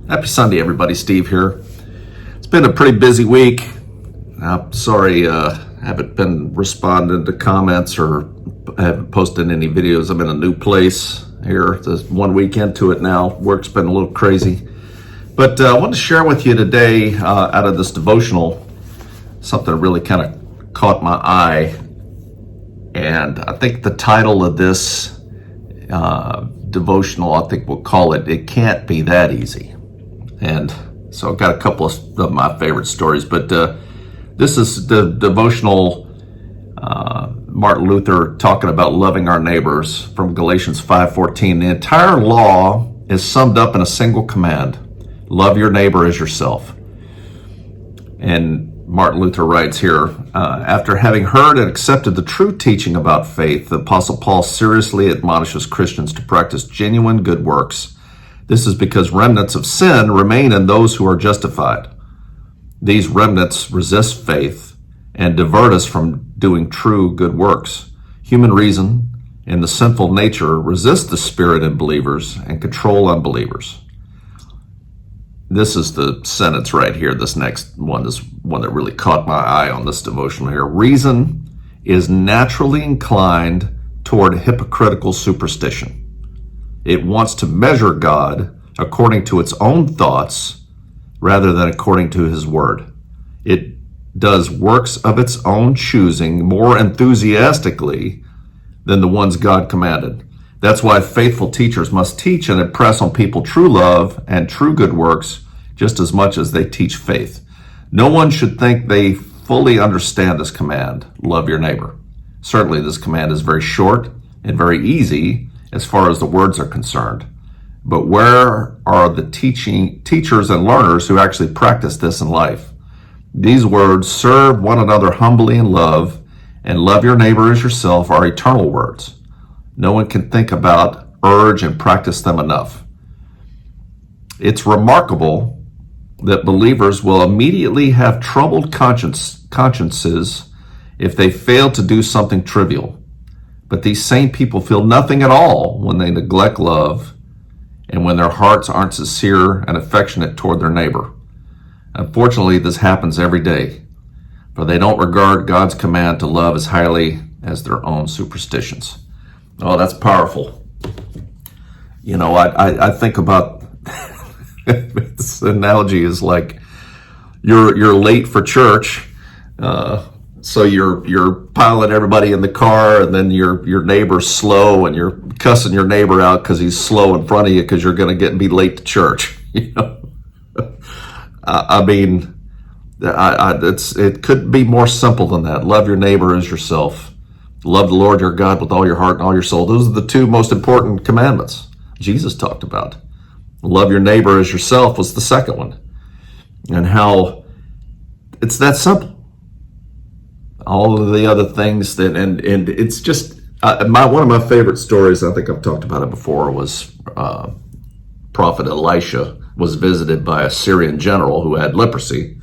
Happy Sunday, everybody. Steve here. It's been a pretty busy week. I'm sorry, haven't been responding to comments or haven't posted any videos. I'm in a new place here. There's 1 week into it now. Work's been a little crazy. But I want to share with you today out of this devotional something that really kind of caught my eye. And I think the title of this devotional, I think we'll call it, "It Can't Be That Easy." And so I've got a couple of my favorite stories, but this is the devotional, Martin Luther talking about loving our neighbors from Galatians 5:14. The entire law is summed up in a single command: love your neighbor as yourself. And Martin Luther writes here, after having heard and accepted the true teaching about faith, the Apostle Paul seriously admonishes Christians to practice genuine good works. This is because remnants of sin remain in those who are justified. These remnants resist faith and divert us from doing true good works. Human reason and the sinful nature resist the Spirit in believers and control unbelievers. This is the sentence right here. This next one is one that really caught my eye on this devotional here. Reason is naturally inclined toward hypocritical superstition. It wants to measure God according to its own thoughts rather than according to his word. It does works of its own choosing more enthusiastically than the ones God commanded. That's why faithful teachers must teach and impress on people true love and true good works just as much as they teach faith. No one should think they fully understand this command, love your neighbor. Certainly this command is very short and very easy as far as the words are concerned. But where are the teachers and learners who actually practice this in life? These words, serve one another humbly in love and love your neighbor as yourself, are eternal words. No one can think about, urge, and practice them enough. It's remarkable that believers will immediately have troubled consciences if they fail to do something trivial. But these same people feel nothing at all when they neglect love and when their hearts aren't sincere and affectionate toward their neighbor. Unfortunately, this happens every day, for they don't regard God's command to love as highly as their own superstitions. Oh, that's powerful. You know, I think about this analogy is like you're late for church, so you're piling everybody in the car, and then your neighbor's slow, and you're cussing your neighbor out because he's slow in front of you because you're going to be late to church. You know, I mean, it could be more simple than that. Love your neighbor as yourself. Love the Lord your God with all your heart and all your soul. Those are the two most important commandments Jesus talked about. Love your neighbor as yourself was the second one. And how it's that simple. All of the other things that, and it's just, one of my favorite stories, I think I've talked about it before, was Prophet Elisha was visited by a Syrian general who had leprosy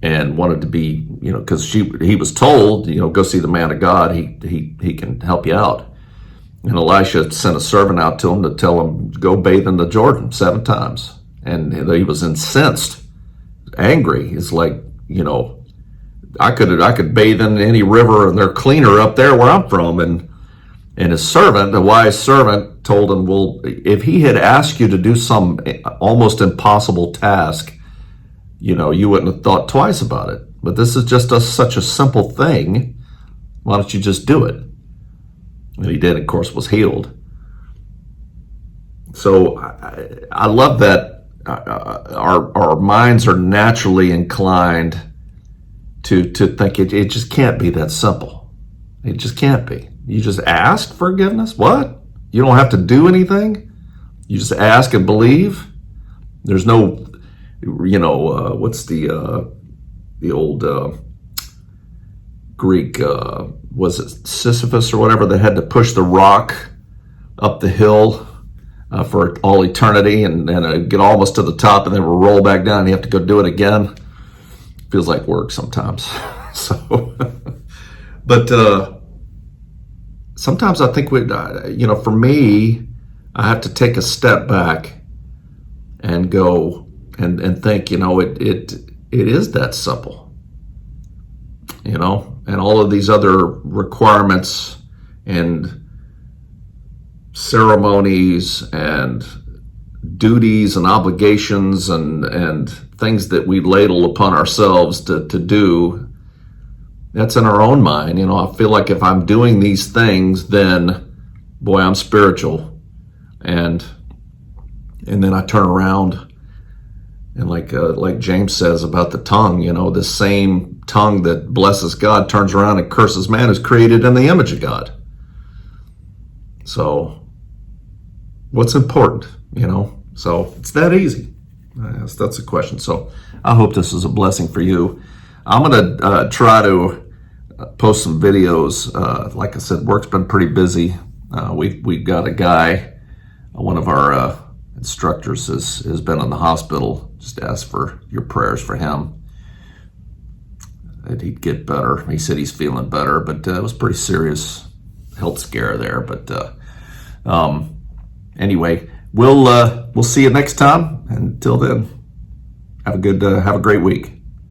and wanted to be, because he was told, go see the man of God, he can help you out. And Elisha sent a servant out to him to tell him, go bathe in the Jordan 7 times. And he was incensed, angry. It's like, I could bathe in any river and they're cleaner up there where I'm from. And his servant, the wise servant, told him, well, if he had asked you to do some almost impossible task, you wouldn't have thought twice about it. But this is just such a simple thing. Why don't you just do it? And he did, of course, was healed. So I love that our minds are naturally inclined to think it just can't be that simple. It just can't be. You just ask forgiveness? What? You don't have to do anything? You just ask and believe? There's no, what's the old Greek, was it Sisyphus or whatever, that had to push the rock up the hill for all eternity and get almost to the top and then roll back down and you have to go do it again. Feels like work sometimes. So, but sometimes I think for me, I have to take a step back and and go and think, it is that simple, and all of these other requirements and ceremonies and duties and obligations and things that we ladle upon ourselves to do, that's in our own mind. I feel like if I'm doing these things, then boy, I'm spiritual. And then I turn around and like James says about the tongue, the same tongue that blesses God turns around and curses man who's created in the image of God. So what's important, So it's that easy. That's the question. So I hope this is a blessing for you. I'm going to try to post some videos. Like I said, work's been pretty busy. We've got a guy, one of our instructors has been in the hospital. Just ask for your prayers for him, that he'd get better. He said he's feeling better, but it was pretty serious health scare there. But anyway, we'll see you next time. Until then, have a great week.